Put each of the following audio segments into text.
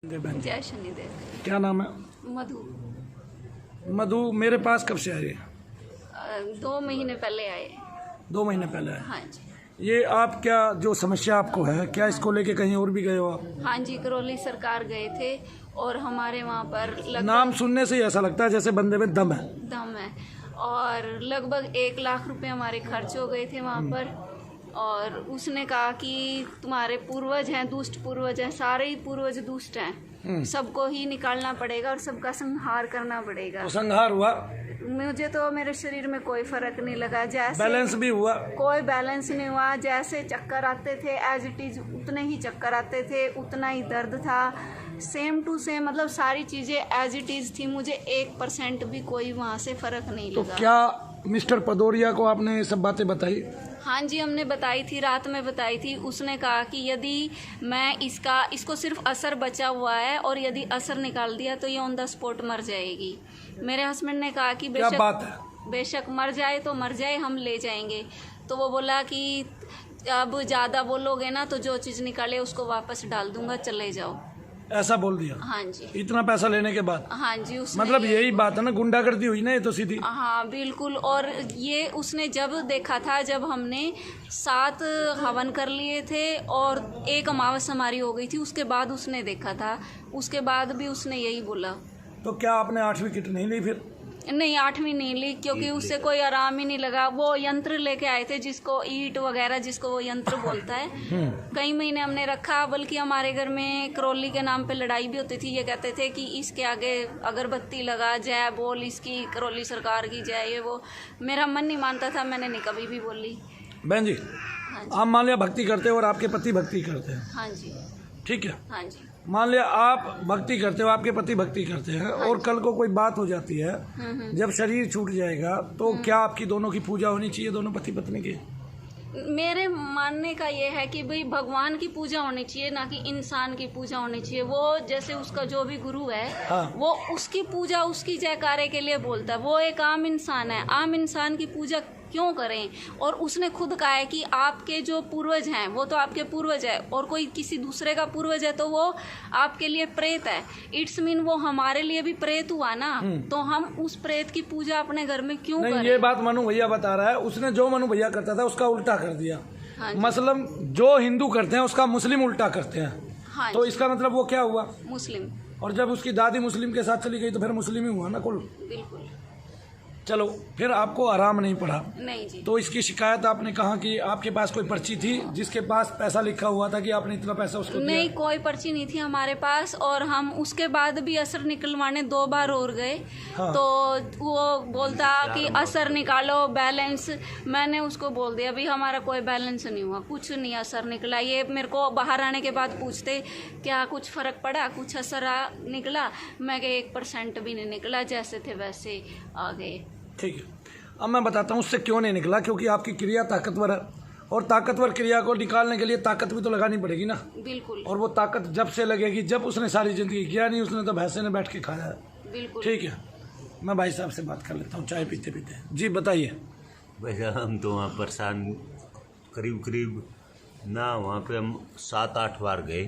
जय शनिदेव। क्या नाम है? मधु। मधु, मेरे पास कब से आए? 2 महीने पहले आए। 2 महीने पहले आए। हाँ जी। ये आप क्या जो समस्या आपको है, क्या इसको लेके कहीं और भी गए हो आप? हाँ जी, करौली सरकार गए थे और हमारे वहाँ पर नाम सुनने से ही ऐसा लगता है जैसे बंदे में दम है। दम है और लगभग 1 लाख रुपए हमारे खर्च हो गए थे वहाँ पर। और उसने कहा कि तुम्हारे पूर्वज हैं, दुष्ट पूर्वज हैं, सारे ही पूर्वज दुष्ट हैं, सबको ही निकालना पड़ेगा और सबका संहार करना पड़ेगा। तो संहार हुआ? मुझे तो मेरे शरीर में कोई फर्क नहीं लगा, जैसे बैलेंस भी हुआ? कोई बैलेंस नहीं हुआ। जैसे चक्कर आते थे एज इट इज उतने ही चक्कर आते थे, उतना ही दर्द था, सेम टू सेम, मतलब सारी चीज़ें एज इट इज थी। मुझे 1% भी कोई वहाँ से फ़र्क नहीं लगा। तो क्या मिस्टर पदौरिया को आपने ये सब बातें बताई? हाँ जी, हमने बताई थी, रात में बताई थी। उसने कहा कि यदि मैं इसको सिर्फ असर बचा हुआ है और यदि असर निकाल दिया तो ये ऑन द स्पॉट मर जाएगी। मेरे हस्बैंड ने कहा कि क्या बात है? बेशक मर जाए तो मर जाए, हम ले जाएंगे। तो वो बोला कि अब ज़्यादा बोलोगे ना तो जो चीज़ निकाले उसको वापस डाल दूंगा, चले जाओ। ऐसा बोल दिया? हाँ जी। इतना पैसा लेने के बाद? हाँ जी। उसने मतलब यही बात है ना, गुंडागर्दी हुई ना ये तो सीधी। हाँ बिल्कुल। और ये उसने जब देखा था, जब हमने 7 हवन कर लिए थे और 1 अमावस हमारी हो गई थी, उसके बाद उसने देखा था। उसके बाद भी उसने यही बोला। तो क्या आपने 8वीं किट नहीं ली फिर? नहीं, 8वीं नहीं ली, क्योंकि उससे कोई आराम ही नहीं लगा। वो यंत्र लेके आए थे जिसको ईट वगैरह, जिसको वो यंत्र बोलता है। कई महीने हमने रखा, बल्कि हमारे घर में करौली के नाम पे लड़ाई भी होती थी। ये कहते थे कि इसके आगे अगरबत्ती लगा, जय बोल इसकी, करौली सरकार की जय, ये वो। मेरा मन नहीं मानता था, मैंने नहीं कभी भी बोली। बहन जी, हाँ जी। आप मान लिया भक्ति करते हो और आपके पति भक्ति करते हैं, हाँ जी। ठीक है? हाँ जी। मान लिया आप भक्ति करते हो, आपके पति भक्ति करते हैं, और कल को कोई बात हो जाती है, जब शरीर छूट जाएगा तो क्या आपकी दोनों की पूजा होनी चाहिए, दोनों पति पत्नी की? मेरे मानने का ये है कि भाई भगवान की पूजा होनी चाहिए, ना कि इंसान की पूजा होनी चाहिए। वो जैसे उसका जो भी गुरु है, हाँ। वो उसकी पूजा उसकी जयकारे के लिए बोलता है। वो एक आम इंसान है, आम इंसान की पूजा क्यों करें? और उसने खुद कहा है कि आपके जो पूर्वज हैं वो तो आपके पूर्वज है, और कोई किसी दूसरे का पूर्वज है तो वो आपके लिए प्रेत है। इट्स मीन वो हमारे लिए भी प्रेत हुआ ना, तो हम उस प्रेत की पूजा अपने घर में क्यों नहीं, करें? ये बात मनु भैया बता रहा है, उसने जो मनु भैया करता था उसका उल्टा कर दिया। हाँ मतलब जो हिंदू करते हैं उसका मुस्लिम उल्टा करते हैं। हाँ तो इसका मतलब वो क्या हुआ? मुस्लिम। और जब उसकी दादी मुस्लिम के साथ चली गई तो फिर मुस्लिम ही हुआ ना कुल। बिल्कुल। चलो, फिर आपको आराम नहीं पड़ा, नहीं जी। तो इसकी शिकायत आपने कहा कि आपके पास कोई पर्ची थी जिसके पास पैसा लिखा हुआ था कि आपने इतना पैसा उसको दिया? नहीं, कोई पर्ची नहीं थी हमारे पास। और हम उसके बाद भी असर निकलवाने 2 बार और गए। हाँ। तो वो बोलता कि असर निकालो, बैलेंस। मैंने उसको बोल दिया भाई हमारा कोई बैलेंस नहीं हुआ, कुछ नहीं असर निकला। ये मेरे को बाहर आने के बाद पूछते क्या कुछ फ़र्क पड़ा, कुछ असर निकला? मैं कहा 1% भी नहीं निकला, जैसे थे वैसे आ गए। ठीक है, अब मैं बताता हूँ उससे क्यों नहीं निकला। क्योंकि आपकी क्रिया ताकतवर है, और ताकतवर क्रिया को निकालने के लिए ताकत भी तो लगानी पड़ेगी ना। बिल्कुल। और वो ताकत जब से लगेगी जब उसने सारी जिंदगी किया नहीं, उसने तो भैंसे ने बैठ के खाया है। बिल्कुल। ठीक है, मैं भाई साहब से बात कर लेता हूँ चाय पीते पीते। जी बताइए। भैया हम तो वहाँ परेशान करीब ना, वहाँ पे हम 7-8 बार गए,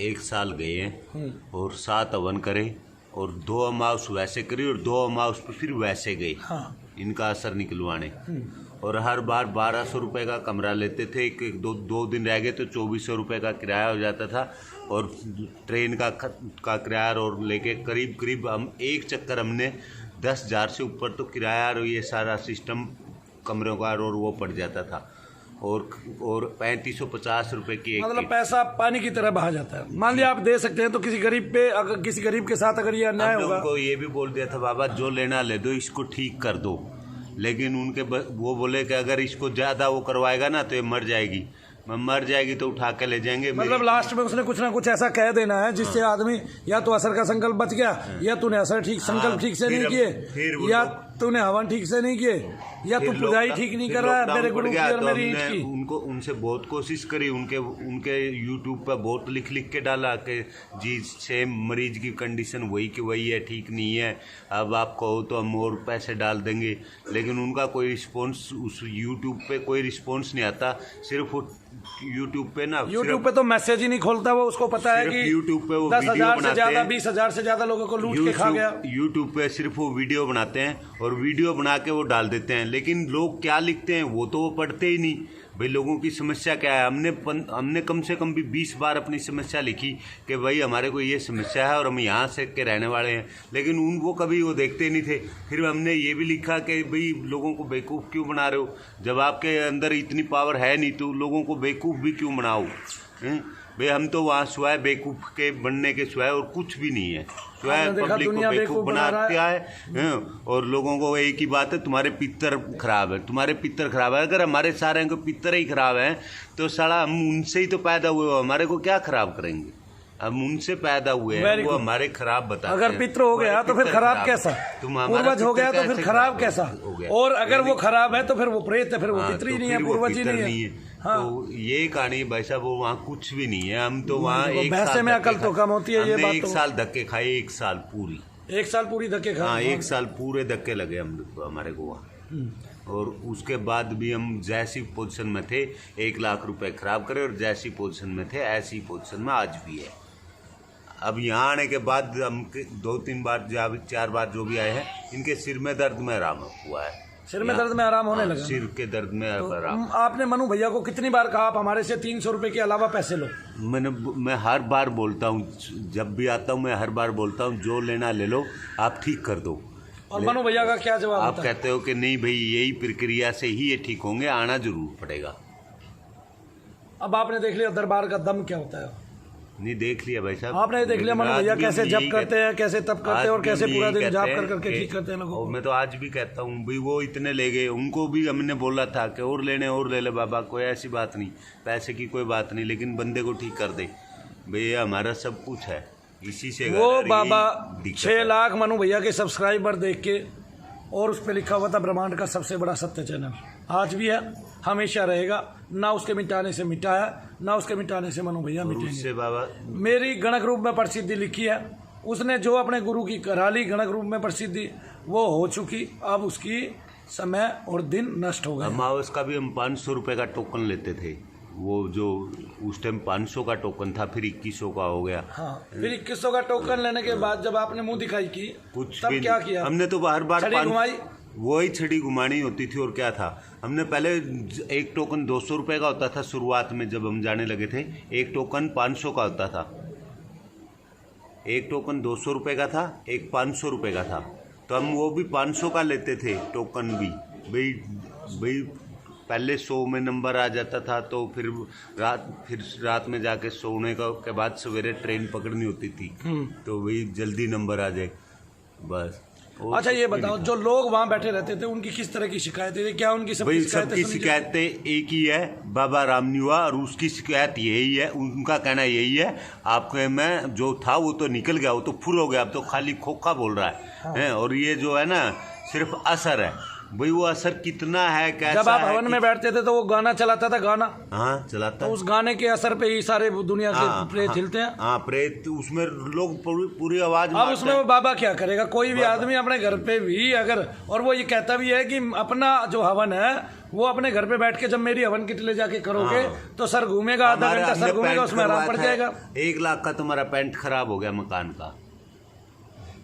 1 साल गए हैं, और 7 हवन करे, और 2 अमावस वैसे करी, और 2 अमावस पे फिर वैसे गए। हाँ। इनका असर निकलवाने। और हर बार 1200 रुपये का कमरा लेते थे। दो दिन रह गए तो 2400 रुपये का किराया हो जाता था, और ट्रेन का किराया और लेके करीब हम एक चक्कर हमने 10,000 से ऊपर तो किराया और ये सारा सिस्टम कमरों का और वो पड़ जाता था। और 3550 रुपये की मतलब पैसा पानी की तरह बहा जाता है। मान लिया आप दे सकते हैं, तो किसी गरीब पे, अगर किसी गरीब के साथ अगर ये अन्याय होगा, को ये भी बोल दिया था बाबा जो लेना ले दो, इसको ठीक कर दो। लेकिन वो बोले कि अगर इसको ज़्यादा वो करवाएगा ना तो ये मर जाएगी, मर जाएगी तो उठा के ले जाएंगे। मतलब लास्ट में उसने कुछ ना कुछ ऐसा कह देना है जिससे आदमी या तो असर का संकल्प बच गया, या तूने असर ठीक संकल्प ठीक से नहीं किए, या तूने हवन ठीक से नहीं किए या तू पुजाई ठीक नहीं कर रहा है मेरे गुरु की और मेरी ईंट की। उनको उनसे बहुत कोशिश करी, उनके यूट्यूब पर बहुत लिख के डाला कि जी सेम मरीज की कंडीशन वही की वही है, ठीक नहीं है, अब आप कहो तो हम और पैसे डाल देंगे, लेकिन उनका कोई रिस्पॉन्स उस यूट्यूब पे कोई रिस्पॉन्स नहीं आता। सिर्फ यूट्यूब पे ना, यूट्यूब पे तो मैसेज ही नहीं खोलता वो, उसको पता है कि यूट्यूब पे वो 10,000 से ज्यादा 20,000 से ज्यादा लोगों को लूट के खा गया। यूट्यूब पे सिर्फ वो वीडियो बनाते हैं और वीडियो बना के वो डाल देते हैं, लेकिन लोग क्या लिखते हैं वो तो वो पढ़ते ही नहीं। भाई लोगों की समस्या क्या है, हमने कम से कम भी 20 बार अपनी समस्या लिखी कि भाई हमारे को ये समस्या है और हम यहाँ से के रहने वाले हैं, लेकिन वो कभी वो देखते नहीं थे। फिर हमने ये भी लिखा कि भाई लोगों को बेवकूफ़ क्यों बना रहे हो, जब आपके अंदर इतनी पावर है नहीं तो लोगों को बेवकूफ़ भी क्यों बनाओ। भाई हम तो वहाँ सिवाय बेवकूफ़ के बनने के सिवाय और कुछ भी नहीं है, सिवाय पब्लिक को बेवकूफ़ बनाते है। और लोगों को एक ही बात है, तुम्हारे पित्तर खराब है, तुम्हारे पित्तर खराब है। अगर हमारे सारे को पित्तर ही खराब है तो साला हम उनसे ही तो पैदा हुए हो, हमारे को क्या खराब करेंगे, हम उनसे पैदा हुए हैं, वो हमारे खराब बताते हैं। अगर पित्र हो गया तो फिर खराब कैसा, पूर्वज हो गया तो फिर खराब कैसा, और अगर वो खराब है तो फिर वो प्रेत है, फिर वो पितर ही नहीं है, पूर्वज ही नहीं है। हाँ। तो ये कहानी भाई साहब वो वहाँ कुछ भी नहीं है। हम तो वहाँ एक साल में अकल तो कम होती है, ये बात। 1 साल धक्के खाए, 1 साल पूरी धक्के खाए। हाँ 1 साल पूरे धक्के लगे हम हमारे को वहाँ। और उसके बाद भी हम जैसी पोजीशन में थे 1 लाख रुपए खराब करे, और जैसी पोजीशन में थे ऐसी पोजीशन में आज भी है। अब यहाँ आने के बाद हम 2-3 बार 4 बार जो भी आए हैं, इनके सिर में दर्द में आराम हुआ है, सिर में दर्द में आराम होने लगा, सिर के दर्द में आराम। आपने मनु भैया को कितनी बार कहा आप हमारे से 300 रुपए के अलावा पैसे लो? मैं हर बार बोलता हूँ, जब भी आता हूँ मैं हर बार बोलता हूँ जो लेना ले लो, आप ठीक कर दो। और मनु भैया का क्या जवाब? आप कहते हो कि नहीं भाई यही प्रक्रिया से ही ये ठीक होंगे, आना जरूर पड़ेगा। अब आपने देख लिया दरबार का दम क्या होता है। नहीं देख लिया भाई साहब, आपने देख लिया मनु भैया कैसे जप करते हैं, कैसे तप करते हैं, और कैसे पूरा दिन जाप कर करके ठीक करते हैं लोगों को। मैं तो आज भी कहता हूँ भाई वो इतने ले गए, उनको भी हमने बोला था कि और लेने और ले ले बाबा, कोई ऐसी बात नहीं, पैसे की कोई बात नहीं, लेकिन बंदे को ठीक कर दे भाई, हमारा सब कुछ है इसी से। वो बाबा 6 लाख मनु भैया के सब्सक्राइबर देख के, और उस पर लिखा हुआ था ब्रह्मांड का सबसे बड़ा सत्य चैनल, आज भी है, हमेशा रहेगा, ना उसके मिटाने से मिटाया, ना उसके मिटाने से मनु भैया मिटेंगे। बाबा मेरी गणक रूप में प्रसिद्धि लिखी है, उसने जो अपने गुरु की करा ली गणक रूप में प्रसिद्धि, वो हो चुकी, अब उसकी समय और दिन नष्ट हो गए। अमावस का भी हम 500 रुपये का टोकन लेते थे, वो जो उस टाइम 500 का टोकन था, फिर 2100 का हो गया। हाँ, फिर 2100 का टोकन लेने के बाद जब आपने मुंह दिखाई की, कुछ तब क्या किया? हमने तो हर बार घुमाई, वही छड़ी घुमानी होती थी, और क्या था। हमने पहले एक टोकन 200 रुपये का होता था शुरुआत में, जब हम जाने लगे थे एक टोकन 500 का होता था, एक टोकन 200 रुपये का था, एक 500 रुपये का था, तो हम वो भी 500 का लेते थे टोकन भी। भाई पहले 100 में नंबर आ जाता था, तो फिर रात में जाके सोने के बाद सवेरे ट्रेन पकड़नी होती थी, तो वही जल्दी नंबर आ जाए बस। अच्छा ये बताओ, जो लोग वहाँ बैठे रहते थे उनकी किस तरह की शिकायतें थी, क्या उनकी सबकी शिकायतें एक ही है, बाबा रामनिवा, और उसकी शिकायत यही है, उनका कहना यही है, आपके में जो था वो तो निकल गया, वो तो फुल हो गया, अब तो खाली खोखा बोल रहा है। और ये जो है ना सिर्फ असर है, भाई वो असर कितना है, कैसा जब आप हवन में बैठते थे तो वो गाना चलाता था, गाना हाँ चलाता, तो उस गाने के असर पे ही सारे दुनिया के प्रेत हिलते हैं। हाँ प्रेत, उसमें लोग पूरी आवाज। अब उसमें वो बाबा क्या करेगा, कोई भी आदमी अपने घर पे भी अगर, और वो ये कहता भी है कि अपना जो हवन है वो अपने घर पे बैठ के जब मेरी हवन किट ले जाके करोगे तो सर घूमेगा, आधा घंटा सर घूमेगा, उसमें आराम पड़ जाएगा। 1 लाख का तुम्हारा पेंट खराब हो गया मकान का,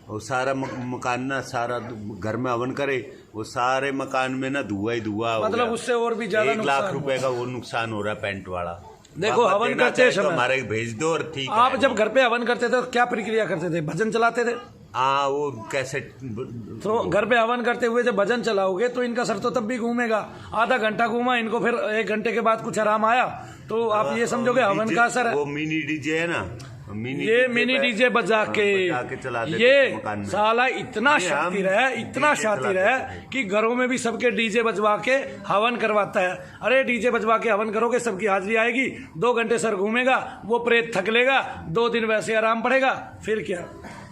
और सारा मकान ना, सारा घर में हवन करे, वो सारे मकान में ना धुआं ही धुआं, मतलब उससे और भी ज्यादा 1 लाख रुपए का वो नुकसान हो रहा है पेंट वाला। देखो हवन करते समय हमारे भेज दो और ठीक। आप जब घर पे हवन करते थे तो क्या प्रक्रिया करते थे, भजन चलाते थे? हाँ वो कैसे, तो घर पे हवन करते हुए जब भजन चलाओगे तो इनका सर तो तब भी घूमेगा, आधा घंटा घूमा, इनको फिर 1 घंटे के बाद कुछ आराम आया, तो आप ये समझोगे हवन का असर है। वो मिनी डीजे है ना, ये मिनी डीजे बजा के ये साला इतना शातिर है, इतना शातिर है कि घरों में भी सबके डीजे बजवा के हवन करवाता है। अरे डीजे बजवा के हवन करोगे, सबकी हाजिरी आएगी, 2 घंटे सर घूमेगा, वो प्रेत थक लेगा, 2 दिन वैसे आराम पड़ेगा, फिर क्या।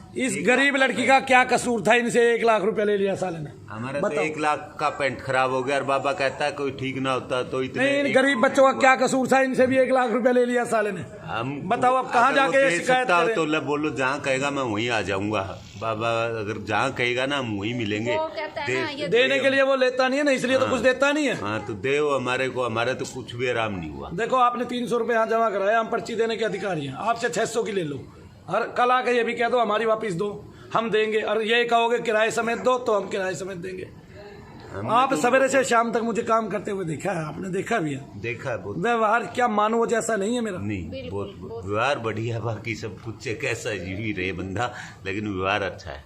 इस गरीब लड़की का क्या कसूर था, इनसे 1 लाख रुपया ले लिया साले ने? हमारा तो 1 लाख का पेंट खराब हो गया और बाबा कहता है कोई ठीक ना होता तो इतने नहीं, इन गरीब बच्चों का क्या कसूर था, इनसे भी 1 लाख रुपया ले लिया साले ने? हम बताओ अब कहाँ जाके ये शिकायत करें? तो बोलो जहाँ कहेगा मैं वहीं आ जाऊंगा। बाबा अगर जहाँ कहेगा ना हम वहीं मिलेंगे। वो कहता है ना, ये देने के लिए वो लेता नहीं है ना, इसलिए तो कुछ देता नहीं है। हाँ तो दे हमारे को, हमारा तो कुछ भी आराम नहीं हुआ। देखो आपने 300 रुपये यहाँ जमा कराया, हम पर्ची देने के अधिकारी हैं, आपसे 600 की ले लो, हर कल आके ये भी कह दो हमारी वापस दो, हम देंगे। और ये कहोगे किराए समेत दो तो हम किराए समेत देंगे। आप सवेरे से शाम तक मुझे काम करते हुए देखा है, आपने देखा भी है। देखा है बहुत। व्यवहार क्या मानो जैसा नहीं है मेरा। नहीं, बहुत व्यवहार बढ़िया, बाकी सब कुछ कैसा जी रहे बंदा, लेकिन व्यवहार अच्छा है।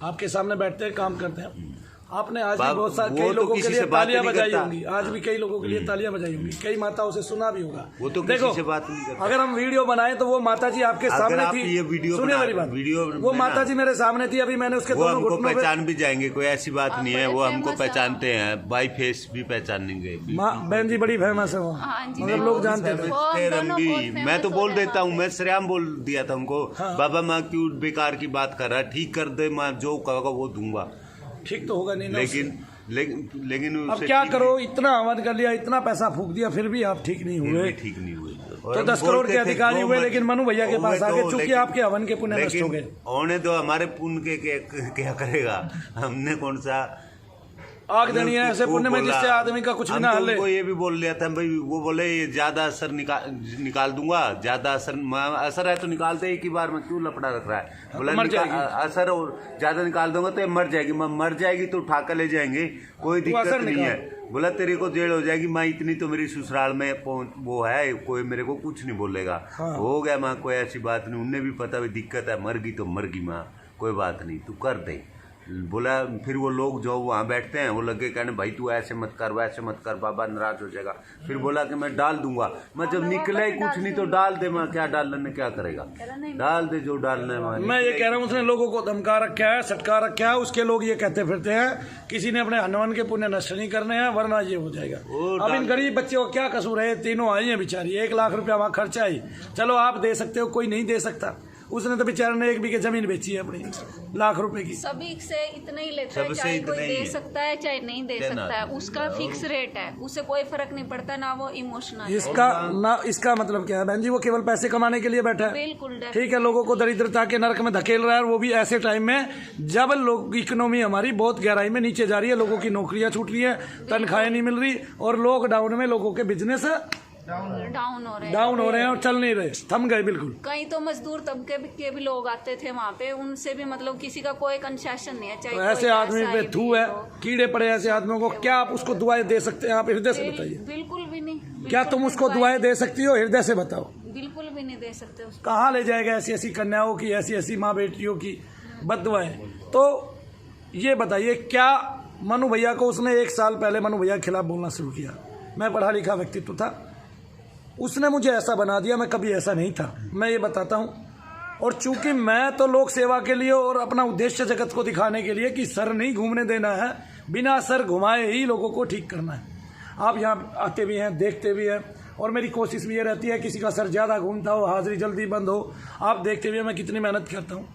आपके सामने बैठते हैं, काम करते हैं। आपने आज भी बाप, बहुत सारे वो कई तो लोगों किसी के लिए से बात तालियां नहीं बजाई करता। होंगी, आज भी कई लोगों के लिए तालियां बजाई होंगी, कई माताओं से सुना भी होगा। वो तो देखो, किसी से बात नहीं करता। अगर हम वीडियो बनाए तो वो माता जी आपके अगर सामने आप थी, ये वीडियो सुनिए मेरी बात, वीडियो वो माता जी मेरे सामने थी, अभी मैंने उसके वो दोनों हमको घुटनों पे पहचान भी जाएंगे, कोई ऐसी बात नहीं है। वो हमको पहचानते हैं, बाई फेस भी पहचानेंगे। बहन जी बड़ी फेमस है वो, हाँ जी, मतलब लोग जानते थे। हम भी, मैं तो बोल देता हूँ, मैं श्रेयाम बोल दिया था उनको, बाबा माँ क्यों बेकार की बात कर रहा है, ठीक कर दे, मैं जो कहोगा वो दूंगा। ठीक तो होगा नहीं ना, लेकिन अब क्या करो, इतना हवन कर लिया, इतना पैसा फूक दिया, फिर भी आप ठीक नहीं हुए। ठीक नहीं हुए तो 10 करोड़ के अधिकारी हुए, लेकिन मनु भैया के पास आगे, चूंकि आपके हवन के पुण्य नष्ट हो गए। होने दो, हमारे पुण्य के क्या करेगा, हमने कौन सा आग देनी है ऐसे पुण्य में जिससे आदमी का कुछ भी ना हले। ये भी बोल लिया था भाई, वो बोले ये ज्यादा असर निकाल दूंगा, ज्यादा असर है तो निकाल दे एक ही बार में, क्यों लपड़ा रख रहा है। बोला असर और ज्यादा निकाल दूंगा तो ये मर जाएगी, मर जाएगी तो उठा कर ले जाएंगे, कोई दिक्कत नहीं है। बोला तेरे को जेल हो जाएगी, माँ इतनी तो मेरी ससुराल में वो है, कोई मेरे को कुछ नहीं बोलेगा। हो गया माँ, कोई ऐसी बात नहीं, उन्हें भी पता भी दिक्कत है, मर गई तो मर गई माँ, कोई बात नहीं, तू कर दे। बोला फिर वो लोग जो वहाँ बैठते हैं वो लगे कहने भाई तू ऐसे मत कर, वैसे मत कर, बाबा नाराज हो जाएगा। फिर बोला कि मैं डाल दूंगा, मैं जब निकले ही कुछ नहीं तो डाल दे, मैं क्या डालने क्या करेगा, डाल दे जो डालना है। मैं ये कह रहा हूँ उसने लोगों को धमका रखा है, सटका रखा है, उसके लोग ये कहते फिरते हैं किसी ने अपने हनुमान के पुण्य नष्ट नहीं करने हैं वरना ये हो जाएगा। अब इन गरीब बच्चे को क्या कसूर है, तीनों आई है बेचारी, 1 लाख रुपया वहाँ खर्चा आई, चलो आप दे सकते हो, कोई नहीं दे सकता। उसने तो बेचारे ने 1 बीघे जमीन बेची है अपनी, लाख रुपए की। सभी से इतना ही लेता है, चाहे कोई दे सकता है चाहे नहीं दे सकता है, उसका फिक्स रेट है, उससे कोई फर्क नहीं पड़ता, ना वो इमोशनल। इसका मतलब क्या है बहन जी, वो केवल पैसे कमाने के लिए बैठा है। बिल्कुल ठीक है, लोगों को दरिद्रता के नरक में धकेल रहा है, वो भी ऐसे टाइम में जब लोग इकोनॉमी हमारी बहुत गहराई में नीचे जा रही है, लोगों की नौकरियां छूट रही है, तनख्वाहें नहीं मिल रही, और लॉकडाउन में लोगों के बिजनेस डाउन हो रहे हैं और चल नहीं रहे, थम गए बिल्कुल। कई तो मजदूर तबके के भी लोग आते थे वहाँ पे, उनसे भी मतलब किसी का कोई कंसेशन नहीं है। चाहे तो ऐसे आदमी पे थू है, कीड़े पड़े ऐसे आदमियों को, क्या आप उसको दुआएं दे सकते हैं? आप हृदय से बताइए। बिल्कुल भी नहीं। क्या तुम उसको दुआएं दे सकती हो? हृदय से बताओ। बिल्कुल भी नहीं दे सकते उसको। कहाँ ले जाएगा ऐसी ऐसी कन्याओं की, ऐसी ऐसी माँ बेटियों की बददुआएं? तो ये बताइए, क्या मनु भैया को उसने 1 साल पहले मनु भैया के खिलाफ बोलना शुरू किया? मैं पढ़ा लिखा व्यक्तित्व था, उसने मुझे ऐसा बना दिया, मैं कभी ऐसा नहीं था, मैं ये बताता हूँ। और चूंकि मैं तो लोक सेवा के लिए और अपना उद्देश्य जगत को दिखाने के लिए कि सर नहीं घूमने देना है, बिना सर घुमाए ही लोगों को ठीक करना है। आप यहाँ आते भी हैं, देखते भी हैं, और मेरी कोशिश भी ये रहती है किसी का सर ज़्यादा घूमता हो, हाजिरी जल्दी बंद हो, आप देखते भी हैं मैं कितनी मेहनत करता हूँ।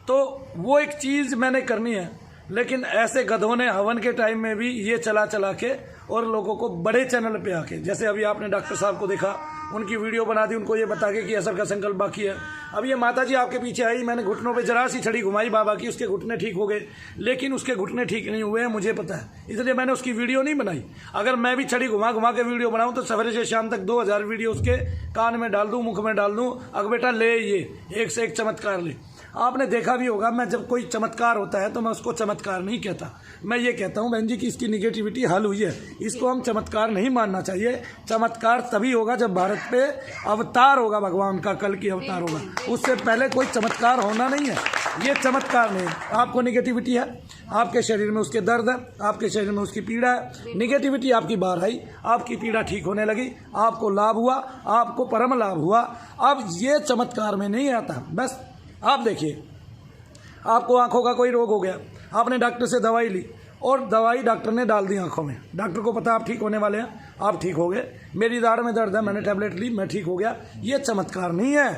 तो वो एक चीज़ मैंने करनी है, लेकिन ऐसे गधों ने हवन के टाइम में भी ये चला के और लोगों को बड़े चैनल पे आके, जैसे अभी आपने डॉक्टर साहब को देखा, उनकी वीडियो बना दी, उनको ये बता के कि असर का संकल्प बाकी है। अब ये माता जी आपके पीछे आई, मैंने घुटनों पे जरा सी छड़ी घुमाई बाबा की, उसके घुटने ठीक हो गए, लेकिन उसके घुटने ठीक नहीं हुए हैं, मुझे पता है, इसलिए मैंने उसकी वीडियो नहीं बनाई। अगर मैं भी छड़ी घुमा के वीडियो बनाऊँ तो सवेरे से शाम तक 2000 वीडियो उसके कान में डाल दूँ, मुख में डाल दूँ, अब बेटा ले ये एक से एक चमत्कार ले। आपने देखा भी होगा, मैं जब कोई चमत्कार होता है तो मैं उसको चमत्कार नहीं कहता, मैं ये कहता हूँ बहन जी कि इसकी निगेटिविटी हल हुई है, इसको हम चमत्कार नहीं मानना चाहिए। चमत्कार तभी होगा जब भारत पे अवतार होगा भगवान का, कल की अवतार होगा, उससे पहले कोई चमत्कार होना नहीं है, ये चमत्कार नहीं। आपको निगेटिविटी है, आपके शरीर में उसके दर्द है, आपके शरीर में उसकी पीड़ा है, निगेटिविटी आपकी बाहर आई, आपकी पीड़ा ठीक होने लगी, आपको लाभ हुआ, आपको परम लाभ हुआ। अब ये चमत्कार में नहीं आता। बस आप देखिए, आपको आंखों का कोई रोग हो गया, आपने डॉक्टर से दवाई ली और दवाई डॉक्टर ने डाल दी आंखों में, डॉक्टर को पता आप ठीक होने वाले हैं, आप ठीक हो गए। मेरी दाढ़ में दर्द है, मैंने टैबलेट ली, मैं ठीक हो गया, ये चमत्कार नहीं है,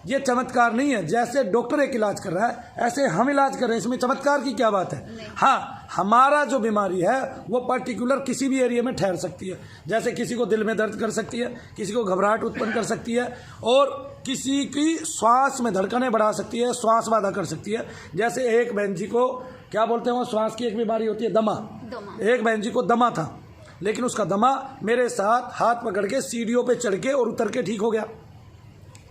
ये चमत्कार नहीं है। जैसे डॉक्टर एक इलाज कर रहा है ऐसे हम इलाज कर रहे हैं, इसमें चमत्कार की क्या बात है। हाँ, हमारा जो बीमारी है वो पर्टिकुलर किसी भी एरिया में ठहर सकती है। जैसे किसी को दिल में दर्द कर सकती है, किसी को घबराहट उत्पन्न कर सकती है, और किसी की श्वास में धड़कनें बढ़ा सकती है, श्वास बाधा कर सकती है। जैसे एक बहन जी को क्या बोलते हैं, वो श्वास की एक बीमारी होती है दमा। एक बहन जी को दमा था, लेकिन उसका दमा मेरे साथ हाथ पकड़ के सीढ़ियों पे चढ़ के और उतर के ठीक हो गया।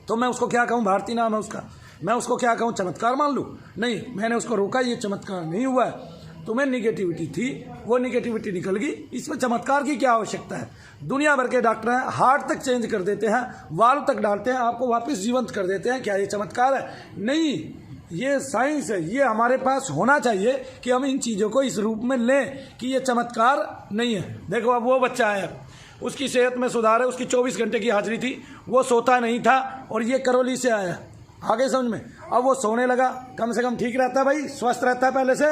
तो मैं उसको क्या कहूँ, भारती नाम है उसका, मैं उसको क्या कहूँ, चमत्कार मान लूँ? नहीं, मैंने उसको रोका, ये चमत्कार नहीं हुआ है। तुम्हें निगेटिविटी थी, वो निगेटिविटी निकल गई, इसमें चमत्कार की क्या आवश्यकता है। दुनिया भर के डॉक्टर हैं, हार्ट तक चेंज कर देते हैं, वाल्व तक डालते हैं, आपको वापस जीवंत कर देते हैं। क्या ये चमत्कार है? नहीं, ये साइंस है। ये हमारे पास होना चाहिए कि हम इन चीज़ों को इस रूप में लें कि ये चमत्कार नहीं है। देखो, अब वो बच्चा है, उसकी सेहत में सुधार है, उसकी 24 घंटे की हाजिरी थी, वो सोता नहीं था और ये करौली से आया, आगे समझ में। अब वो सोने लगा, कम से कम ठीक रहता है भाई, स्वस्थ रहता है, पहले से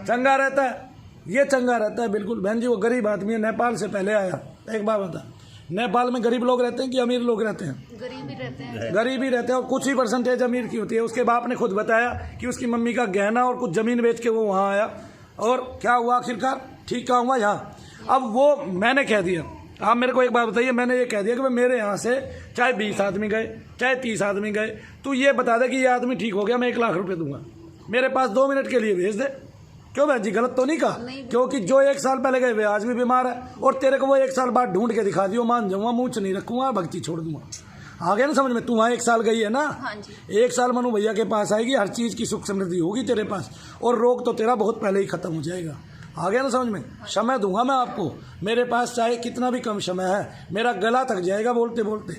चंगा रहता है, ये चंगा रहता है बिल्कुल। बहन जी वो गरीब आदमी है, नेपाल से पहले आया। एक बात बता, नेपाल में गरीब लोग रहते हैं कि अमीर लोग रहते हैं? गरीब ही रहते हैं। गरीब ही रहते हैं, और कुछ ही परसेंटेज अमीर की होती है। उसके बाप ने खुद बताया कि उसकी मम्मी का गहना और कुछ ज़मीन बेच के वो वहाँ आया, और क्या हुआ आखिरकार, ठीक क्या हुआ यहाँ। अब वो मैंने कह दिया, आप मेरे को एक बात बताइए, मैंने ये कह दिया कि भाई मेरे यहाँ से चाहे 20 आदमी गए, चाहे 30 आदमी गए, तू ये बता दे कि ये आदमी ठीक हो गया, मैं 1 लाख रुपए दूंगा, मेरे पास 2 मिनट के लिए भेज दे। क्यों बहन जी, गलत तो नहीं कहा? क्योंकि जो 1 साल पहले गए वे आज भी बीमार है, और तेरे को वो 1 साल बाद ढूंढ के दिखा दियो, मान जाऊंगा, मुँह नहीं रखूंगा, भक्ति छोड़ दूंगा। आ गया ना समझ में? तू वहाँ 1 साल गई है ना, हाँ जी। 1 साल मनु भैया के पास आएगी, हर चीज़ की सुख समृद्धि होगी तेरे पास, और रोग तो तेरा बहुत पहले ही खत्म हो जाएगा। आ गया ना समझ में? समय दूंगा मैं आपको, मेरे पास चाहे कितना भी कम समय है, मेरा गला थक जाएगा बोलते बोलते,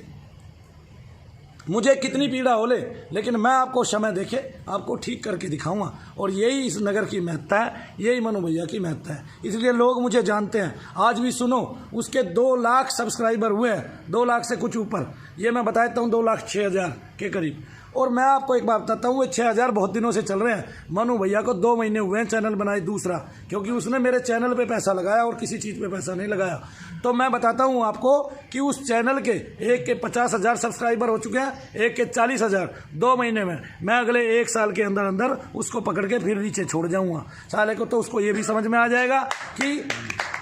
मुझे कितनी पीड़ा हो ले, लेकिन मैं आपको समय देके आपको ठीक करके दिखाऊंगा। और यही इस नगर की महत्ता है, यही मनु भैया की महत्ता है, इसलिए लोग मुझे जानते हैं। आज भी सुनो, उसके 2 लाख सब्सक्राइबर हुए हैं, 2 लाख से कुछ ऊपर, ये मैं बताता हूँ, 2,06,000 के करीब। और मैं आपको एक बात बताता हूँ, वो 6,000 बहुत दिनों से चल रहे हैं। मनु भैया को 2 महीने हुए हैं चैनल बनाए दूसरा, क्योंकि उसने मेरे चैनल पे पैसा लगाया और किसी चीज़ पे पैसा नहीं लगाया। तो मैं बताता हूँ आपको कि उस चैनल के एक के 50,000 सब्सक्राइबर हो चुके हैं, एक के 40,000 2 महीने में। मैं अगले 1 साल के अंदर अंदर उसको पकड़ के फिर नीचे छोड़ जाऊँगा साले को। तो उसको ये भी समझ में आ जाएगा कि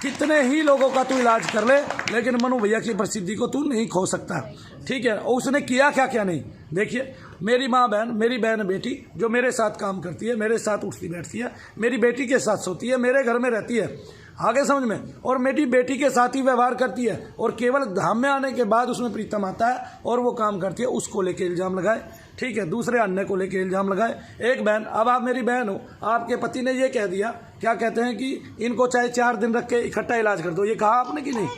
कितने ही लोगों का तू इलाज कर ले, लेकिन मनु भैया की प्रसिद्धि को तू नहीं खो सकता। ठीक है, और उसने किया क्या क्या नहीं। देखिए, मेरी माँ बहन, मेरी बहन बेटी जो मेरे साथ काम करती है, मेरे साथ उठती बैठती है, मेरी बेटी के साथ सोती है, मेरे घर में रहती है, आगे समझ में, और मेरी बेटी के साथ ही व्यवहार करती है, और केवल धाम में आने के बाद उसमें प्रीतम आता है और वो काम करती है, उसको लेके इल्ज़ाम लगाए। ठीक है, दूसरे अन्य को लेके इल्ज़ाम लगाए। एक बहन, अब आप मेरी बहन हो, आपके पति ने ये कह दिया, क्या कहते हैं कि इनको चाहे 4 दिन रख के इकट्ठा इलाज कर दो, ये कहा आपने कि नहीं?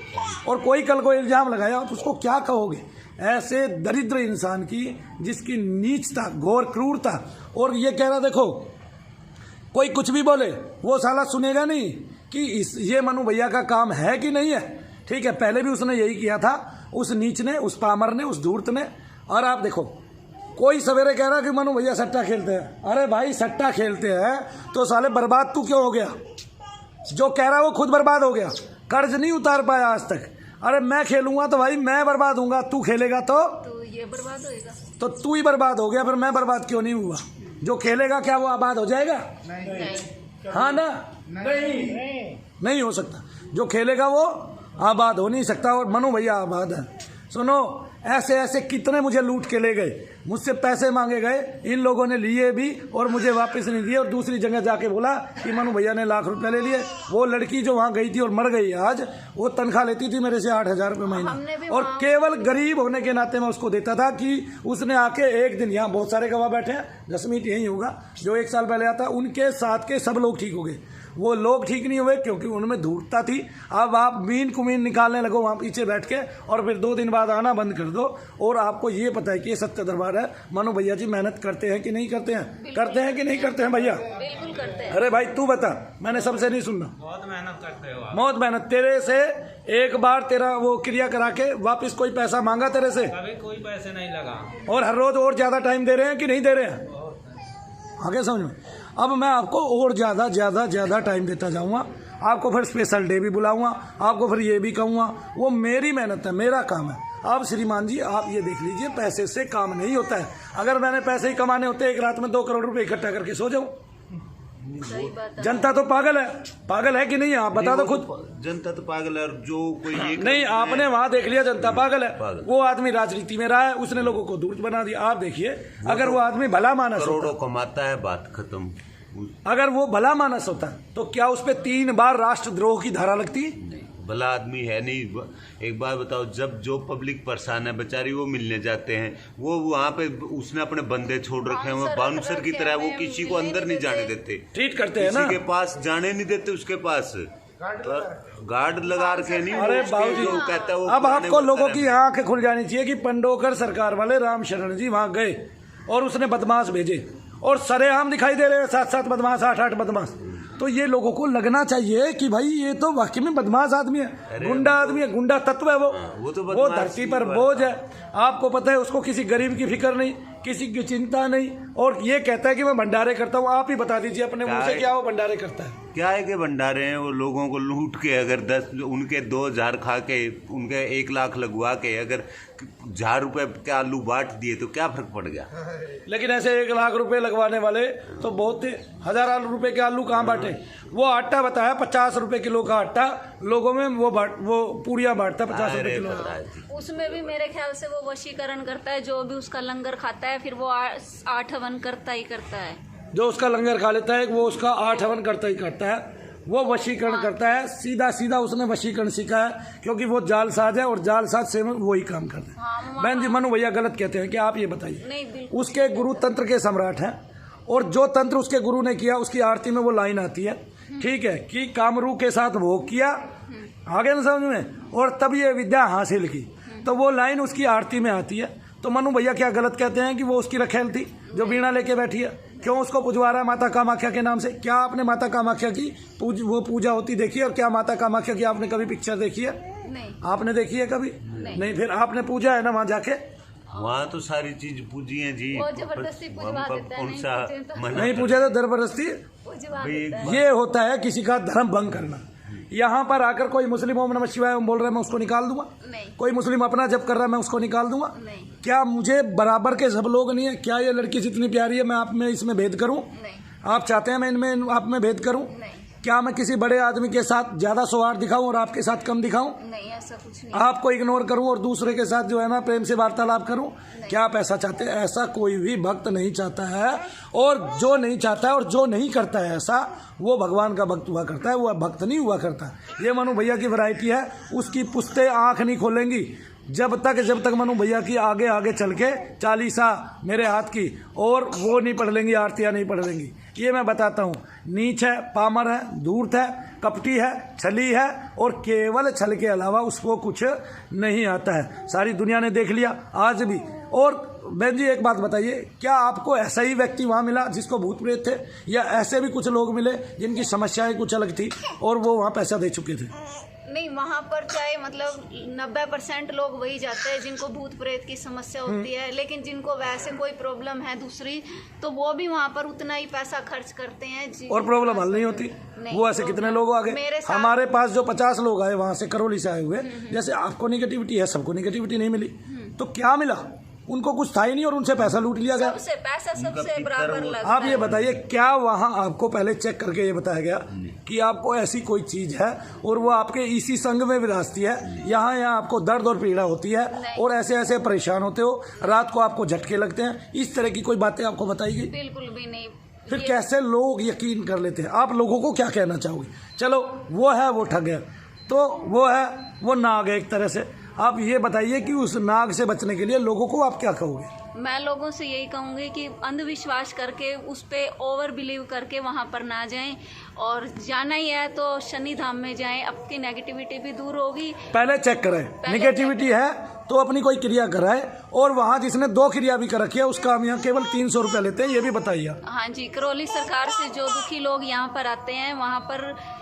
और कोई कल को इल्ज़ाम लगाया, आप उसको क्या कहोगे? ऐसे दरिद्र इंसान की, जिसकी नीचता, घोर क्रूरता, और ये कह रहा देखो, कोई कुछ भी बोले वो साला सुनेगा नहीं कि ये मनु भैया का काम है कि नहीं है। ठीक है, पहले भी उसने यही किया था, उस नीच ने, उस पामर ने, उस धूर्त ने। और आप देखो, कोई सवेरे कह रहा कि मनु भैया सट्टा खेलते हैं। अरे भाई, सट्टा खेलते हैं तो साले बर्बाद तू क्यों हो गया? जो कह रहा है वो खुद बर्बाद हो गया, कर्ज नहीं उतार पाया आज तक। अरे मैं खेलूंगा तो भाई मैं बर्बाद होऊंगा, तू खेलेगा तो ये बर्बाद होएगा, तो तू ही बर्बाद हो गया, फिर मैं बर्बाद क्यों नहीं हुआ? जो खेलेगा क्या वो आबाद हो जाएगा? नहीं। हाँ ना? नहीं हो सकता। जो खेलेगा वो आबाद हो नहीं सकता, और मनु भैया आबाद है। सुनो, ऐसे ऐसे कितने मुझे लूट के ले गए, मुझसे पैसे मांगे गए, इन लोगों ने लिए भी और मुझे वापस नहीं दिए, और दूसरी जगह जाके बोला कि मनु भैया ने लाख रुपए ले लिए। वो लड़की जो वहाँ गई थी और मर गई आज, वो तनख्वाह लेती थी मेरे से 8,000 रुपये महीना, और केवल गरीब होने के नाते मैं उसको देता था कि उसने आके एक दिन, यहाँ बहुत सारे गवाह बैठे हैं, जसमीत यही होगा जो 1 साल पहले आता, उनके साथ के सब लोग ठीक हो गए। वो लोग ठीक नहीं हुए क्योंकि उनमें धूर्तता थी। अब आप मीन कुमीन निकालने लगो वहाँ पीछे बैठ के, और फिर 2 दिन बाद आना बंद कर दो, और आपको ये पता है कि ये सत्य दरबार है। मनु भैया जी मेहनत करते हैं कि नहीं करते हैं? करते हैं कि नहीं करते हैं भैया? बिल्कुल करते हैं। अरे भाई तू बता, मैंने सबसे नहीं सुनना। बहुत मेहनत करते हो आप। बहुत मेहनत। तेरे से एक बार तेरा वो क्रिया करा के वापस कोई पैसा मांगा तेरे से? कभी कोई पैसे नहीं लगा। और हर रोज और ज्यादा टाइम दे रहे हैं कि नहीं दे रहे हैं? आगे समझ में। अब मैं आपको और ज़्यादा टाइम देता जाऊंगा, आपको फिर स्पेशल डे भी बुलाऊंगा, आपको फिर ये भी कहूँगा। वो मेरी मेहनत है, मेरा काम है। अब श्रीमान जी आप ये देख लीजिए, पैसे से काम नहीं होता है। अगर मैंने पैसे ही कमाने होते हैं, एक रात में 2 करोड़ रुपए इकट्ठा करके सो जाऊं। सही बात है। जनता तो पागल है कि नहीं? आप बता दो खुद। जनता तो पागल है, और जो कोई एक नहीं, आपने वहां देख लिया जनता पागल है। पागल। वो आदमी राजनीति में रहा है, उसने लोगों को दूर बना दिया। आप देखिए, अगर वो आदमी भला मानस होता, करोड़ों कमाता है, बात खत्म। अगर वो भला मानस होता तो क्या उस पर 3 बार राष्ट्रद्रोह की धारा लगती? नहीं, भला आदमी है नहीं। एक बात बताओ, जब जो पब्लिक परेशान है बेचारी, वो मिलने जाते हैं, वो वहाँ पे उसने अपने बंदे छोड़ रखे हैं, बाउंसर की तरह, वो किसी को अंदर नहीं जाने देते, ट्रीट करते हैं ना, किसी के पास जाने नहीं देते, उसके पास गार्ड लगा रखे नहीं। अरे बाबूजी, कहता है वो अब आपको लोगों की आंखें खुल जानी चाहिए कि पंडोकर सरकार वाले राम शरण जी वहां गए और उसने बदमाश भेजे, और सरेआम दिखाई दे रहे हैं 7-7 बदमाश, 8-8 बदमाश। तो ये लोगों को लगना चाहिए कि भाई ये तो वाकई में बदमाश आदमी है, गुंडा आदमी है, गुंडा तत्व है वो धरती पर बोझ है। आपको पता है उसको किसी गरीब की फिक्र नहीं, किसी की चिंता नहीं, और ये कहता है कि मैं भंडारे करता हूँ। आप ही बता दीजिए अपने मुंह से, क्या वो भंडारे करता है? क्या है कि भंडारे हैं, वो लोगों को लूट के, अगर 10 उनके 2,000 खा के, उनके 1 लाख लगवा के अगर 1,000 रुपए के आलू बांट दिए तो क्या फर्क पड़ गया? लेकिन ऐसे 1 लाख रुपए लगवाने वाले तो बहुत थे। 1000 रुपए के आलू कहाँ बांटे? वो आटा बताया 50 रुपए किलो का आटा लोगों में वो पूरियां बांटता 50 रुपए किलो। उसमें भी मेरे ख्याल से वो वशीकरण करता है, जो भी उसका लंगर खाता है फिर वो 8 हवन करता ही करता है। जो उसका लंगर खा लेता है वो उसका 8 हवन करता ही करता है, वो वशीकरण करता है। सीधा उसने वशीकरण सीखा है, क्योंकि वो जालसाज है और जालसाज से वही काम करते हैं। बहन जी, मनु भैया गलत कहते हैं कि आप ये बताइए। उसके गुरु तंत्र के सम्राट हैं, और जो तंत्र उसके गुरु ने किया उसकी आरती में वो लाइन आती है, ठीक है, कि कामरू के साथ भोग किया, आगे ना समझ में, और तब ये विद्या हासिल की, तो वो लाइन उसकी आरती में आती है। तो मनु भैया क्या गलत कहते हैं कि वो उसकी रखेल थी जो वीणा लेके बैठी है? क्यों उसको पुजवा रहा है माता कामाख्या के नाम से? क्या आपने माता कामाख्या की वो पूजा होती देखी है? और क्या माता कामाख्या की आपने कभी पिक्चर देखी है? नहीं। आपने देखी है कभी? नहीं। फिर आपने पूजा है ना वहाँ जाके? वहाँ तो सारी चीज पूजी है जी, वो जबरदस्ती पूजवा देता है, नहीं पूजा तो जबरदस्ती। ये होता है किसी का धर्म भंग करना। यहाँ पर आकर कोई मुस्लिम ओम नमः शिवाय बोल रहा है, मैं उसको निकाल दूंगा? नहीं। कोई मुस्लिम अपना जप कर रहा है, मैं उसको निकाल दूंगा? नहीं। क्या मुझे बराबर के सब लोग नहीं है? क्या ये लड़की जितनी प्यारी है मैं आप में इसमें भेद करूं? नहीं। आप चाहते हैं मैं इनमें आप में भेद करूं? नहीं। क्या मैं किसी बड़े आदमी के साथ ज्यादा सौहार्द दिखाऊं और आपके साथ कम दिखाऊं? नहीं, ऐसा कुछ नहीं। आपको इग्नोर करूं और दूसरे के साथ जो है ना प्रेम से वार्तालाप करूं? क्या आप ऐसा चाहते हैं? ऐसा कोई भी भक्त नहीं चाहता है, और जो नहीं चाहता है और जो नहीं करता है ऐसा, वो भगवान का भक्त हुआ करता है, वो भक्त नहीं हुआ करता। ये मनु भैया की वैरायटी है, उसकी पुश्ते आंख नहीं खोलेंगी जब तक मनु भैया की आगे चल के 40 मेरे हाथ की और वो नहीं पढ़ लेंगी, आरतियाँ नहीं पढ़ लेंगी। ये मैं बताता हूँ, नीच है, पामर है, धूर्त है, कपटी है, छली है, और केवल छल के अलावा उसको कुछ नहीं आता है। सारी दुनिया ने देख लिया आज भी। और बहन जी एक बात बताइए, क्या आपको ऐसा ही व्यक्ति वहाँ मिला जिसको भूत प्रेत थे, या ऐसे भी कुछ लोग मिले जिनकी समस्याएं कुछ अलग थी और वो वहाँ पैसा दे चुके थे? नहीं, वहाँ पर चाहे मतलब 90% लोग वही जाते हैं जिनको भूत प्रेत की समस्या होती है, लेकिन जिनको वैसे कोई प्रॉब्लम है दूसरी, तो वो भी वहाँ पर उतना ही पैसा खर्च करते हैं और प्रॉब्लम हल नहीं होती। वो ऐसे कितने लोग आ गए हमारे पास, जो 50 लोग आए वहाँ से करौली से आए हुए, जैसे आपको निगेटिविटी है, सबको निगेटिविटी नहीं मिली, तो क्या मिला? उनको कुछ था ही नहीं और उनसे पैसा लूट लिया गया। सबसे पैसा सबसे बराबर लगता है। आप ये बताइए, क्या वहाँ आपको पहले चेक करके ये बताया गया कि आपको ऐसी कोई चीज है और वो आपके इसी संग में विरासती है, यहाँ आपको दर्द और पीड़ा होती है और ऐसे ऐसे परेशान होते हो, रात को आपको झटके लगते हैं, इस तरह की कोई बातें आपको बताई गई? बिल्कुल भी नहीं। फिर कैसे लोग यकीन कर लेते हैं? आप लोगों को क्या कहना चाहोगे? चलो वो है, वो ठग है, तो वो है, वो नाग है एक तरह से। आप ये बताइए कि उस नाग से बचने के लिए लोगों को आप क्या कहोगे? मैं लोगों से यही कहूँगी कि अंधविश्वास करके, उस पे ओवर बिलीव करके वहाँ पर ना जाएं, और जाना ही है तो शनि धाम में जाएं, आपकी नेगेटिविटी भी दूर होगी। पहले चेक करें, नेगेटिविटी है तो अपनी कोई क्रिया कराए और वहाँ जिसने 2 क्रिया भी कर रखी है उसका हम यहाँ केवल 300 रुपये लेते हैं, ये भी बताइए। हाँ जी, करौली सरकार से जो दुखी लोग यहाँ पर आते हैं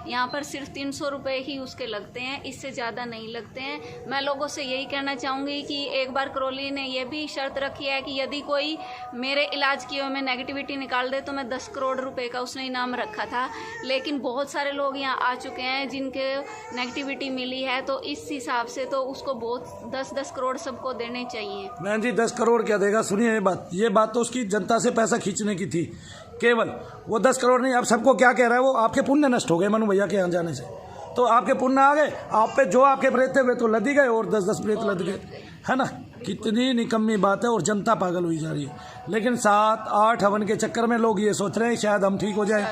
यहाँ पर सिर्फ 300 रुपये ही उसके लगते हैं, इससे ज़्यादा नहीं लगते हैं। मैं लोगों से यही कहना चाहूँगी कि एक बार करौली ने ये भी शर्त रखी है कि यदि कोई मेरे इलाज किए हुए में नेगेटिविटी निकाल दे तो मैं 10 करोड़ रुपए का उसने इनाम रखा था। लेकिन बहुत सारे लोग यहाँ आ चुके हैं जिनके नेगेटिविटी मिली है, तो इस हिसाब से तो उसको बहुत 10-10 करोड़ सबको देने चाहिए। बहन जी 10 करोड़ क्या देगा? सुनिए ये बात तो उसकी जनता से पैसा खींचने की थी केवल, वो 10 करोड़ नहीं। अब सबको क्या कह रहा है वो, आपके पुण्य नष्ट हो गए मनु भैया के यहाँ जाने से, तो आपके पुण्य आ गए, आप पे जो आपके प्रेत थे वे तो लद ही गए और 10-10 प्रेत लद गए, है ना। कितनी निकम्मी बात है और जनता पागल हुई जा रही है। लेकिन 7-8 हवन के चक्कर में लोग ये सोच रहे हैं शायद हम ठीक हो जाए।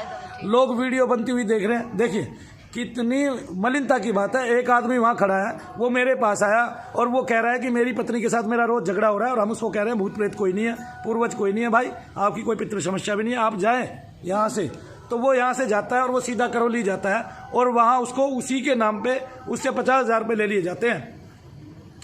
लोग वीडियो बनती हुई देख रहे हैं। देखिए कितनी मलिनता की बात है। एक आदमी वहाँ खड़ा है, वो मेरे पास आया और वो कह रहा है कि मेरी पत्नी के साथ मेरा रोज झगड़ा हो रहा है, और हम उसको कह रहे हैं भूत प्रेत कोई नहीं है, पूर्वज कोई नहीं है भाई, आपकी कोई पितृ समस्या भी नहीं है, आप जाएं यहाँ से। तो वो यहाँ से जाता है और वो सीधा करौली जाता है और वहाँ उसको उसी के नाम पे उससे 50,000 रुपये ले लिए जाते हैं।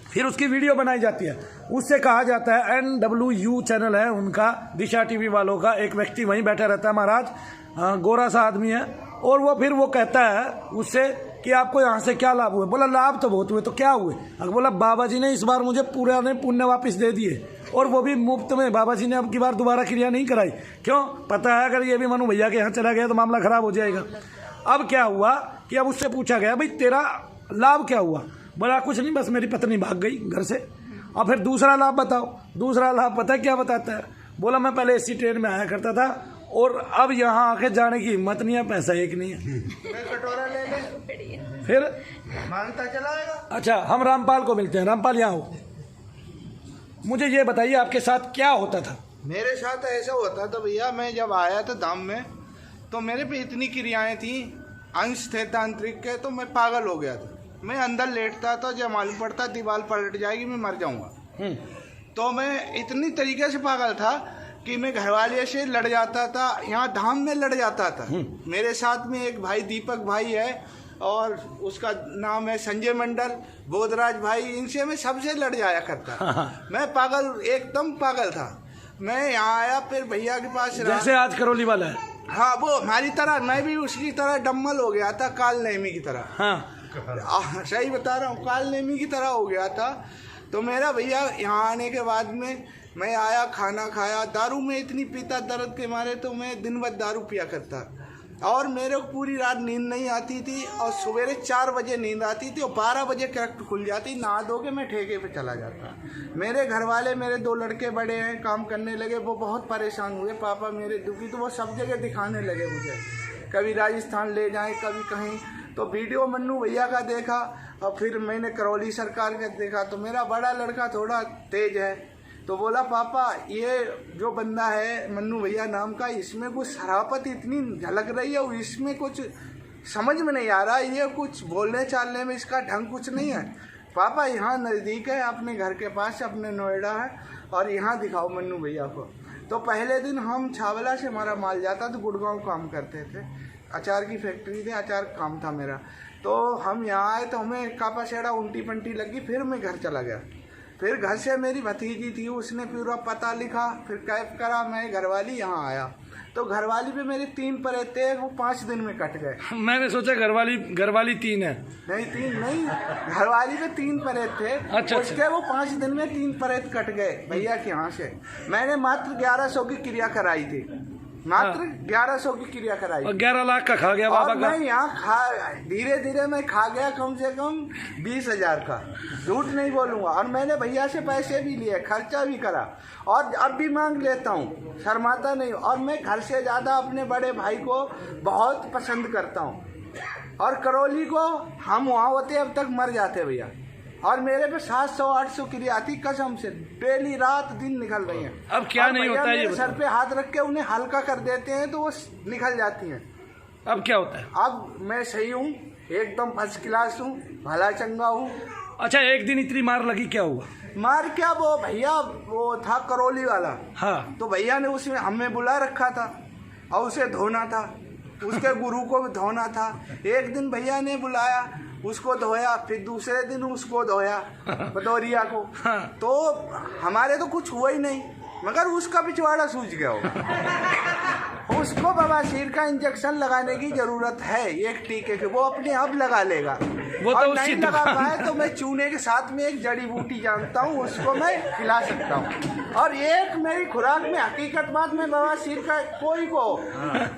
फिर उसकी वीडियो बनाई जाती है, उससे कहा जाता है NWU चैनल है उनका, दिशा टीवी वालों का, एक व्यक्ति वहीं बैठा रहता है महाराज, गोरा सा आदमी है, और वो फिर वो कहता है उससे कि आपको यहाँ से क्या लाभ हुए? बोला लाभ तो बहुत हुए, तो क्या हुए? अगर बोला बाबा जी ने इस बार मुझे पुराने पुण्य वापस दे दिए, और वो भी मुफ्त में। बाबा जी ने अब की बार दोबारा क्रिया नहीं कराई, क्यों? पता है अगर ये भी मनु भैया के यहाँ चला गया तो मामला खराब हो जाएगा। अब क्या हुआ कि अब उससे पूछा गया भाई तेरा लाभ क्या हुआ? बोला कुछ नहीं, बस मेरी पत्नी भाग गई घर से। और फिर दूसरा लाभ बताओ। दूसरा लाभ पता है क्या बताता है? बोला मैं पहले AC ट्रेन में आया करता था और अब यहाँ आके जाने की हिम्मत नहीं है, पैसा एक नहीं है। कटोरा ले ले, फिर मांगता चलाएगा। अच्छा, हम रामपाल को मिलते हैं। रामपाल यहाँ हो, मुझे ये बताइए आपके साथ क्या होता था? मेरे साथ ऐसा होता था भैया, मैं जब आया था धाम में तो मेरे पे इतनी क्रियाएं थी, अंश थे तांत्रिक के, तो मैं पागल हो गया था। मैं अंदर लेटता था, जब मालूम पड़ता दीवार पलट जाएगी मैं मर जाऊंगा। तो मैं इतनी तरीके से पागल था कि मैं घरवाले से लड़ जाता था, यहाँ धाम में लड़ जाता था। मेरे साथ में एक भाई दीपक भाई है और उसका नाम है संजय मंडल, बोधराज भाई, इनसे मैं सबसे लड़ जाया करता। मैं पागल, एकदम पागल था। मैं यहाँ आया, फिर भैया के पास रहा, जैसे आज करौली वाला है। हाँ, वो हमारी तरह, मैं भी उसकी तरह डम्मल हो गया था, काल नेमी की तरह। हाँ सही बता रहा हूँ, काल नेमी की तरह हो गया था। तो मेरा भैया यहाँ आने के बाद में मैं आया, खाना खाया, दारू में इतनी पीता दर्द के मारे, तो मैं दिन भर दारू पिया करता और मेरे को पूरी रात नींद नहीं आती थी, और सवेरे 4 बजे नींद आती थी और 12 बजे करेक्ट खुल जाती। नहा धो के मैं ठेके पे चला जाता। मेरे घर वाले, मेरे 2 लड़के बड़े हैं, काम करने लगे, वो बहुत परेशान हुए, पापा मेरे दुखी, तो वो सब जगह दिखाने लगे मुझे, कभी राजस्थान ले जाएं, कभी कहीं। तो वीडियो मन्नू भैया का देखा और फिर मैंने करौली सरकार का देखा। तो मेरा बड़ा लड़का थोड़ा तेज है, तो बोला पापा ये जो बंदा है मन्नू भैया नाम का, इसमें कुछ शराफत इतनी झलक रही है, इसमें कुछ समझ में नहीं आ रहा, ये कुछ बोलने चालने में इसका ढंग कुछ नहीं है। पापा यहाँ नज़दीक है, अपने घर के पास, अपने नोएडा है, और यहाँ दिखाओ मन्नू भैया को। तो पहले दिन हम छावला से हमारा माल जाता, तो गुड़गांव काम करते थे, अचार की फैक्ट्री थी, अचार काम था मेरा। तो हम यहाँ आए तो हमें कापा सेड़ा उल्टी पंटी लगी, फिर मैं घर चला गया। फिर घर से मेरी भतीजी थी, उसने पूरा पता लिखा, फिर कैब करा, मैं घरवाली यहाँ आया। तो घरवाली पे मेरे 3 परेत थे, वो 5 दिन में कट गए। मैंने सोचा घरवाली 3 है। नहीं 3 नहीं, घरवाली पे 3 परेत थे। अच्छा, उसके वो 5 दिन में 3 परेत कट गए भैया के यहाँ से। मैंने मात्र 1100 की क्रिया कराई थी, मात्र 1100 की क्रिया कराई और 11 लाख का खा गया बाबा का। मैं यहाँ धीरे धीरे मैं खा गया कम से कम 20,000 का, झूठ नहीं बोलूँगा। और मैंने भैया से पैसे भी लिए, खर्चा भी करा, और अब भी मांग लेता हूँ, शर्माता नहीं। और मैं घर से ज़्यादा अपने बड़े भाई को बहुत पसंद करता हूँ, और करौली को हम वहाँ होते अब तक मर जाते भैया। और मेरे पे 700-800 क्रिया आती कसम से, डेली रात दिन निकल रही हैं। अब क्या नहीं होता है ये सर पे हाथ रख के उन्हें हल्का कर देते हैं तो वो निकल जाती हैं। अब क्या होता है? अब मैं सही हूँ, एकदम फर्स्ट क्लास हूँ, भला चंगा हूँ। अच्छा, एक दिन इतनी मार लगी, क्या हुआ? मार क्या, वो भैया वो था करौली वाला। हाँ, तो भैया ने उसमें हमें बुला रखा था और उसे धोना था, उसके गुरु को भी धोना था। एक दिन भैया ने बुलाया उसको धोया, फिर दूसरे दिन उसको धोया पतोरिया को। तो हमारे तो कुछ हुआ ही नहीं, मगर उसका पिछवाड़ा सूझ गया हो। उसको बवासीर का इंजेक्शन लगाने की जरूरत है, एक टीके के, वो अपने आप लगा लेगा। वो और तो नहीं उसकी लगा पाए तो मैं चूने के साथ में एक जड़ी बूटी जानता हूँ, उसको मैं खिला सकता हूँ। और एक मेरी खुराक में, हकीकत बात में बवासीर का कोई को,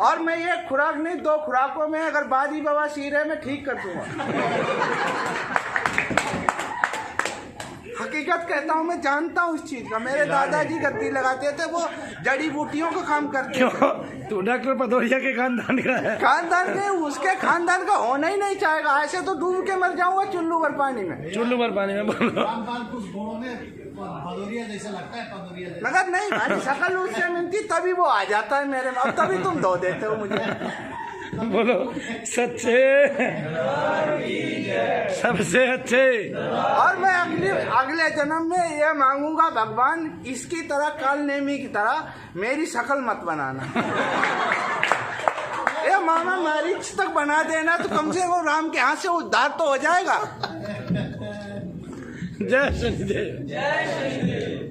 और मैं एक खुराक नहीं 2 खुराकों में अगर बादी बवासीर है मैं ठीक कर दूंगा। हकीकत कहता हूँ, मैं जानता हूँ इस चीज का। मेरे दादाजी गद्दी लगाते थे, वो जड़ी बूटियों का काम करते थे। क्यों? तो डॉक्टर पतोरिया के खानदान का है। खानदान के, उसके खानदान का होना ही नहीं चाहेगा। ऐसे तो डूब के मर जाऊंगा चुल्लू भर पानी में। चुल्लू भर पानी में बोलो। मगर नहीं, भाई शक्ल उससे मिलती तभी वो आ जाता है मेरे में, और तभी तुम धो देते हो मुझे। बोलो सच्चे सबसे अच्छे। और मैं अगले जन्म में ये मांगूंगा, भगवान इसकी तरह, काल नेमी की तरह मेरी शक्ल मत बनाना। ये मामा मारिच तक बना देना तो कम से कम राम के हाथ से उद्धार तो हो जाएगा। जय श्री देव।